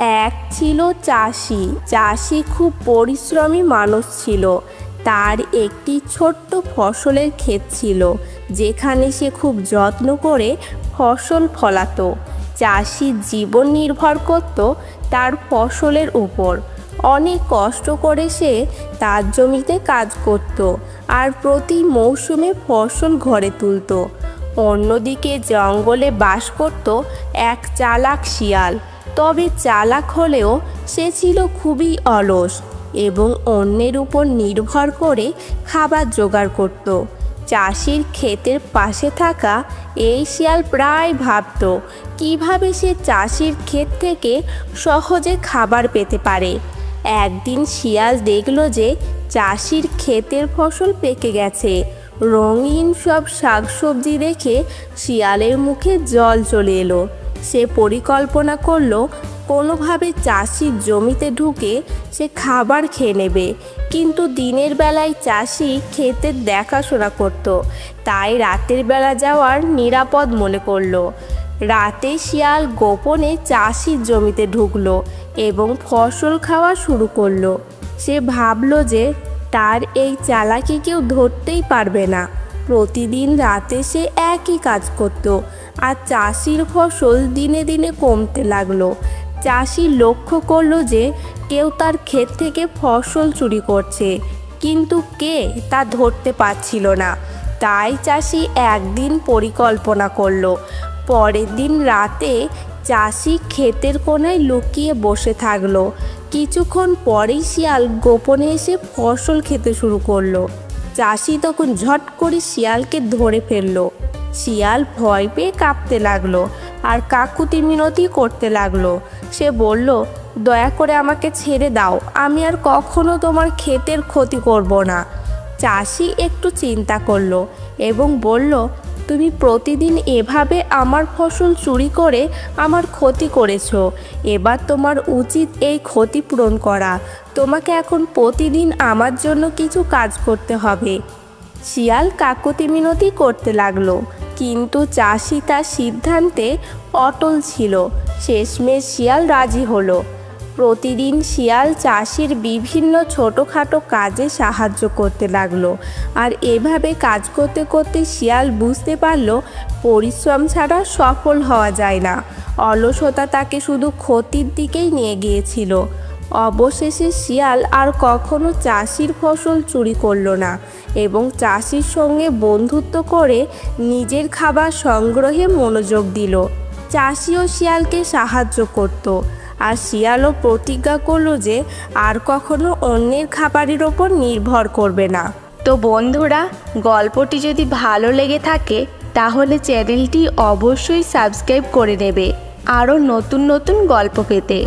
এক ছিল চাষি। চাষি খুব পরিশ্রমী মানুষ ছিল। তার একটি ছোট্ট ফসলের ক্ষেত ছিল, যেখানে সে খুব যত্ন করে ফসল ফলাতো। চাষির জীবন নির্ভর করত তার ফসলের উপর। অনেক কষ্ট করে সে তার জমিতে কাজ করত আর প্রতি মৌসুমে ফসল ঘরে তুলত। অন্যদিকে জঙ্গলে বাস করত এক চালাক শিয়াল। তবে চালাক হলেও সে ছিল খুবই অলস এবং অন্যের উপর নির্ভর করে খাবার জোগাড় করত। চাষির ক্ষেতের পাশে থাকা এই শিয়াল প্রায় ভাবত কিভাবে সে চাষির ক্ষেত থেকে সহজে খাবার পেতে পারে। একদিন শিয়াল দেখল যে চাষির ক্ষেতের ফসল পেকে গেছে। রঙিন সব শাকসবজি দেখে শিয়ালের মুখে জল চলে এলো। সে পরিকল্পনা করলো কোনোভাবে চাষির জমিতে ঢুকে সে খাবার খেয়ে নেবে। কিন্তু দিনের বেলায় চাষি ক্ষেতের দেখাশোনা করত, তাই রাতের বেলা যাওয়ার নিরাপদ মনে করলো। রাতে শিয়াল গোপনে চাষির জমিতে ঢুকলো এবং ফসল খাওয়া শুরু করলো। সে ভাবলো যে তার এই চালাকি কেউ ধরতেই পারবে না। প্রতিদিন রাতে সে একই কাজ করত আর চাষির ফসল দিনে দিনে কমতে লাগলো। চাষি লক্ষ্য করলো যে কেউ তার ক্ষেত থেকে ফসল চুরি করছে, কিন্তু কে তা ধরতে পারছিল না। তাই চাষি একদিন পরিকল্পনা করলো। পরের দিন রাতে চাষি ক্ষেতের কোণায় লুকিয়ে বসে থাকলো। কিছুক্ষণ পরেই শিয়াল গোপনে এসে ফসল খেতে শুরু করলো। চাষি তখন ঝট করে শিয়ালকে ধরে ফেললো। শিয়াল ভয় পেয়ে কাঁপতে লাগলো আর কাকুতি মিনতি করতে লাগলো। সে বলল, দয়া করে আমাকে ছেড়ে দাও, আমি আর কখনো তোমার ক্ষেতের ক্ষতি করব না। চাষি একটু চিন্তা করলো এবং বলল, তুমি প্রতিদিন এভাবে আমার ফসল চুরি করে আমার ক্ষতি করেছো। এবার তোমার উচিত এই ক্ষতি পূরণ করা। তোমাকে এখন প্রতিদিন আমার জন্য কিছু কাজ করতে হবে। শিয়াল কাকুতি মিনতি করতে লাগলো, কিন্তু চাষি তার সিদ্ধান্তে অটল ছিল। শেষমেশ শিয়াল রাজি হলো। প্রতিদিন শিয়াল চাষির বিভিন্ন ছোটোখাটো কাজে সাহায্য করতে লাগলো। আর এভাবে কাজ করতে করতে শিয়াল বুঝতে পারলো পরিশ্রম ছাড়া সফল হওয়া যায় না। অলসতা তাকে শুধু ক্ষতির দিকেই নিয়ে গিয়েছিল। অবশেষে শিয়াল আর কখনো চাষির ফসল চুরি করলো না এবং চাষির সঙ্গে বন্ধুত্ব করে নিজের খাবার সংগ্রহে মনোযোগ দিল। চাষিও শিয়ালকে সাহায্য করত আর শিয়ালও প্রতিজ্ঞা করলো যে আর কখনো অন্যের খাবারের ওপর নির্ভর করবে না। তো বন্ধুরা, গল্পটি যদি ভালো লেগে থাকে তাহলে চ্যানেলটি অবশ্যই সাবস্ক্রাইব করে নেবে আরও নতুন নতুন গল্প পেতে।